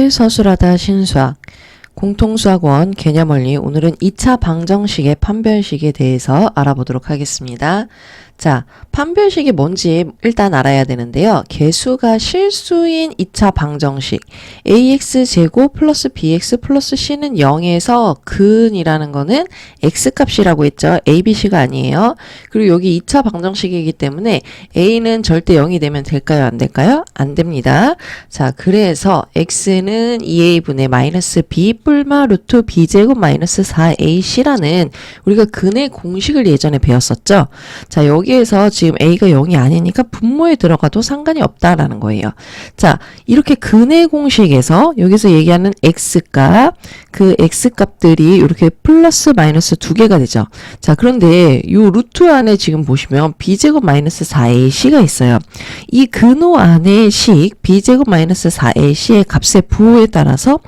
서술하다 신수학 공통수학원 개념원리 오늘은 2차 방정식의 판별식에 대해서 알아보도록 하겠습니다. 자, 판별식이 뭔지 일단 알아야 되는데요. 개수가 실수인 2차 방정식 ax제곱 플러스 bx 플러스 c는 0에서 근이라는 거는 x값이라고 했죠. a, b, c가 아니에요. 그리고 여기 2차 방정식이기 때문에 a는 절대 0이 되면 될까요? 안 될까요? 안 됩니다. 자, 그래서 x는 2a분의 마이너스 b 뿔마 루트 b제곱 마이너스 4ac라는 우리가 근의 공식을 예전에 배웠었죠. 자, 여기에서 지금 a가 0이 아니니까 분모에 들어가도 상관이 없다라는 거예요. 자, 이렇게 근의 공식에서 여기서 얘기하는 x값, 그 x값들이 이렇게 플러스 마이너스 두 개가 되죠. 자, 그런데 이 루트 안에 지금 보시면 b제곱 마이너스 4ac가 있어요. 이 근호 안의 식 b제곱 마이너스 4ac의 값의 부호에 따라서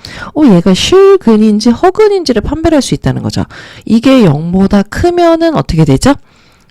얘가 실근인지 허근인지를 판별할 수 있다는 거죠. 이게 0보다 크면은 어떻게 되죠?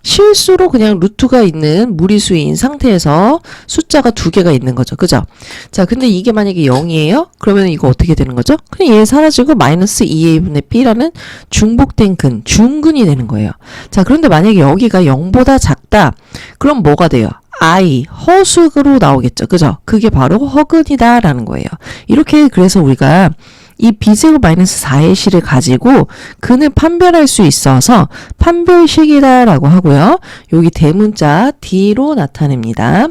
실수로 그냥 루트가 있는 무리수인 상태에서 숫자가 두 개가 있는 거죠. 그죠? 자, 근데 이게 만약에 0이에요? 그러면 이거 어떻게 되는 거죠? 그냥 얘 사라지고 마이너스 2a분의 b라는 중복된 근, 중근이 되는 거예요. 자, 그런데 만약에 여기가 0보다 작다. 그럼 뭐가 돼요? I, 허수로 나오겠죠. 그죠? 그게 바로 허근이다라는 거예요. 이렇게 그래서 우리가 이 b제곱 마이너스 4ac를 가지고 근을 판별할 수 있어서 판별식이다라고 하고요. 여기 대문자 D로 나타냅니다.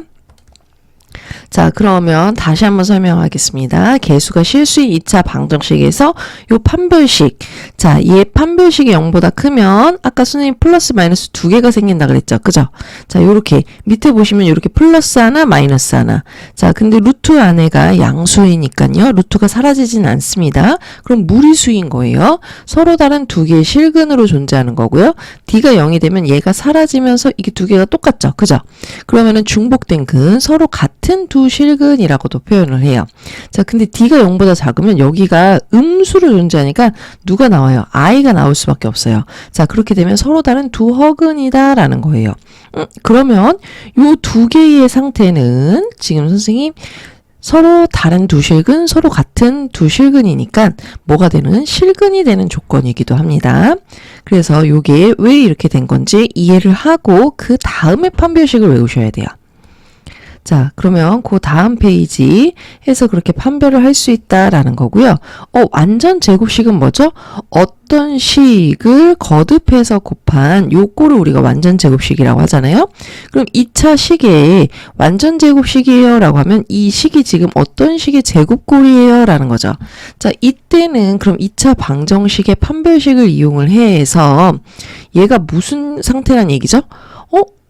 자, 그러면 다시 한번 설명하겠습니다. 개수가 실수인 2차 방정식에서 요 판별식. 자, 얘 판별식이 0보다 크면 아까 선생님 플러스 마이너스 두 개가 생긴다 그랬죠. 그죠? 자, 요렇게 밑에 보시면 요렇게 플러스 하나 마이너스 하나. 자, 근데 루트 안에가 양수이니까요. 루트가 사라지진 않습니다. 그럼 무리수인 거예요. 서로 다른 두 개의 실근으로 존재하는 거고요. D가 0이 되면 얘가 사라지면서 이게 두 개가 똑같죠. 그죠? 그러면은 중복된 근, 서로 같은 두 실근이라고도 표현을 해요. 자, 근데 D가 0보다 작으면 여기가 음수로 존재하니까 누가 나와요? I가 나올 수밖에 없어요. 자, 그렇게 되면 서로 다른 두 허근이다라는 거예요. 그러면 요 두 개의 상태는 지금 선생님 서로 다른 두 실근, 서로 같은 두 실근이니까 뭐가 되는? 실근이 되는 조건이기도 합니다. 그래서 요게 왜 이렇게 된 건지 이해를 하고 그 다음에 판별식을 외우셔야 돼요. 자, 그러면 그 다음 페이지 해서 그렇게 판별을 할 수 있다라는 거고요. 완전 제곱식은 뭐죠? 어떤 식을 거듭해서 곱한 요거를 우리가 완전 제곱식이라고 하잖아요. 그럼 2차 식에 완전 제곱식이에요 라고 하면 이 식이 지금 어떤 식의 제곱꼴이에요 라는 거죠. 자, 이때는 그럼 2차 방정식의 판별식을 이용을 해서 얘가 무슨 상태란 얘기죠?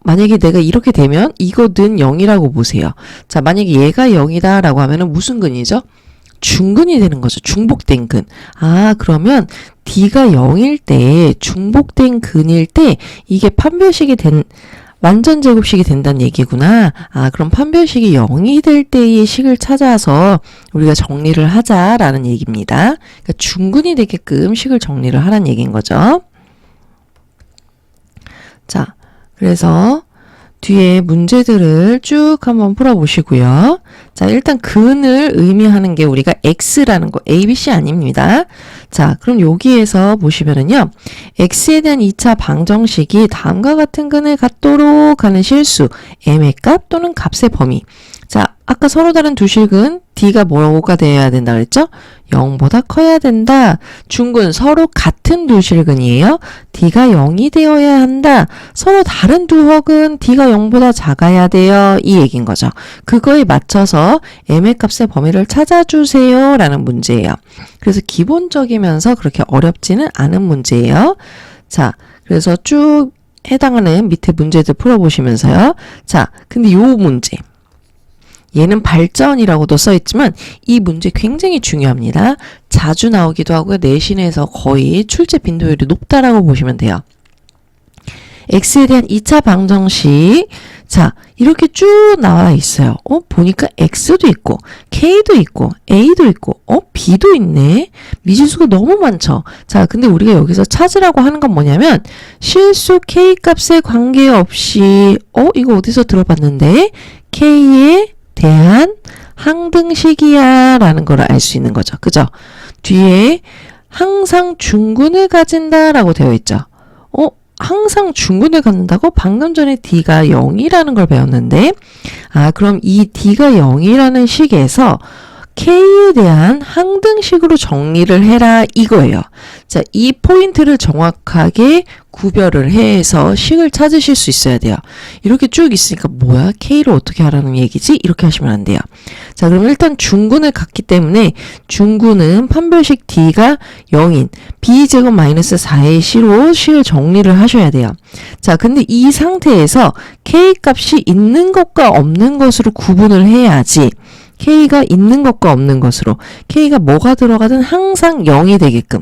만약에 내가 이렇게 되면 이거는 0이라고 보세요. 자, 만약에 얘가 0이다 라고 하면은 무슨 근이죠? 중근이 되는 거죠. 중복된 근. 아, 그러면 D가 0일 때, 중복된 근일 때 이게 판별식이 완전 제곱식이 된다는 얘기구나. 아, 그럼 판별식이 0이 될 때의 식을 찾아서 우리가 정리를 하자라는 얘기입니다. 그러니까 중근이 되게끔 식을 정리를 하라는 얘기인 거죠. 자, 그래서 뒤에 문제들을 쭉 한번 풀어보시고요. 자, 일단 근을 의미하는 게 우리가 x라는 거, a, b, c 아닙니다. 자, 그럼 여기에서 보시면은요. x에 대한 2차 방정식이 다음과 같은 근을 갖도록 하는 실수, m의 값 또는 값의 범위. 자, 아까 서로 다른 두 실근 D가 뭐가 되어야 된다 그랬죠? 0보다 커야 된다. 중근 서로 같은 두 실근이에요. D가 0이 되어야 한다. 서로 다른 두 허근 D가 0보다 작아야 돼요. 이 얘기인 거죠. 그거에 맞춰서 M의 값의 범위를 찾아주세요 라는 문제예요. 그래서 기본적이면서 그렇게 어렵지는 않은 문제예요. 자, 그래서 쭉 해당하는 밑에 문제들 풀어보시면서요. 자, 근데 요 문제. 얘는 발전이라고도 써있지만 이 문제 굉장히 중요합니다. 자주 나오기도 하고요. 내신에서 거의 출제 빈도율이 높다라고 보시면 돼요. x에 대한 2차 방정식. 자, 이렇게 쭉 나와 있어요. 보니까 x도 있고 k도 있고 a도 있고 b도 있네. 미지수가 너무 많죠. 자, 근데 우리가 여기서 찾으라고 하는 건 뭐냐면 실수 k 값에 관계없이 이거 어디서 들어봤는데 k에 대한 항등식이야 라는 걸 알 수 있는 거죠. 그죠? 뒤에 항상 중군을 가진다 라고 되어 있죠. 항상 중군을 갖는다고? 방금 전에 D가 0이라는 걸 배웠는데, 그럼 이 D가 0이라는 식에서 K에 대한 항등식으로 정리를 해라 이거예요. 자, 이 포인트를 정확하게 구별을 해서 식을 찾으실 수 있어야 돼요. 이렇게 쭉 있으니까 뭐야? K를 어떻게 하라는 얘기지? 이렇게 하시면 안 돼요. 자, 그럼 일단 중군을 갖기 때문에 중군은 판별식 D가 0인 B제곱 마이너스 4의 C로 식을 정리를 하셔야 돼요. 자, 근데 이 상태에서 K 값이 있는 것과 없는 것으로 구분을 해야지 K가 있는 것과 없는 것으로 K가 뭐가 들어가든 항상 0이 되게끔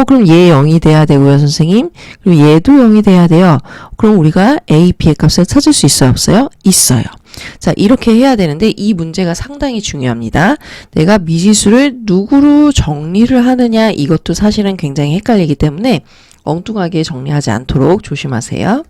그럼 얘 0이 돼야 되고요 선생님. 그리고 얘도 0이 돼야 돼요. 그럼 우리가 A, B의 값을 찾을 수 있어요 없어요? 있어요. 자, 이렇게 해야 되는데 이 문제가 상당히 중요합니다. 내가 미지수를 누구로 정리를 하느냐 이것도 사실은 굉장히 헷갈리기 때문에 엉뚱하게 정리하지 않도록 조심하세요.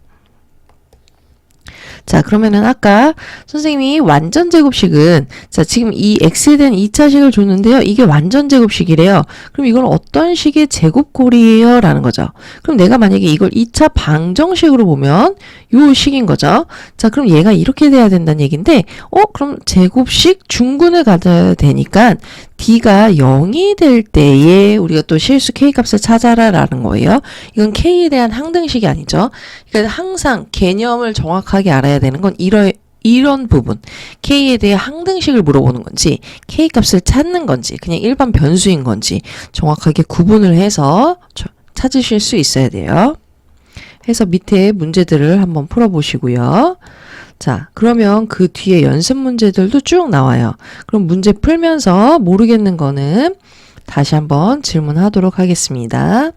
자, 그러면은 아까 선생님이 완전 제곱식은 자, 지금 이 x에 대한 2차식을 줬는데요. 이게 완전 제곱식이래요. 그럼 이건 어떤 식의 제곱꼴이에요? 라는 거죠. 그럼 내가 만약에 이걸 2차 방정식으로 보면 요 식인 거죠. 자, 그럼 얘가 이렇게 돼야 된다는 얘기인데 그럼 제곱식 중군을 가져야 되니까 D가 0이 될 때에 우리가 또 실수 K값을 찾아라 라는 거예요. 이건 K에 대한 항등식이 아니죠. 그러니까 항상 개념을 정확하게 알아야 되는 건 이런 부분 K에 대해 항등식을 물어보는 건지 K값을 찾는 건지 그냥 일반 변수인 건지 정확하게 구분을 해서 찾으실 수 있어야 돼요. 해서 밑에 문제들을 한번 풀어보시고요. 자, 그러면 그 뒤에 연습 문제들도 쭉 나와요. 그럼 문제 풀면서 모르겠는 거는 다시 한번 질문하도록 하겠습니다.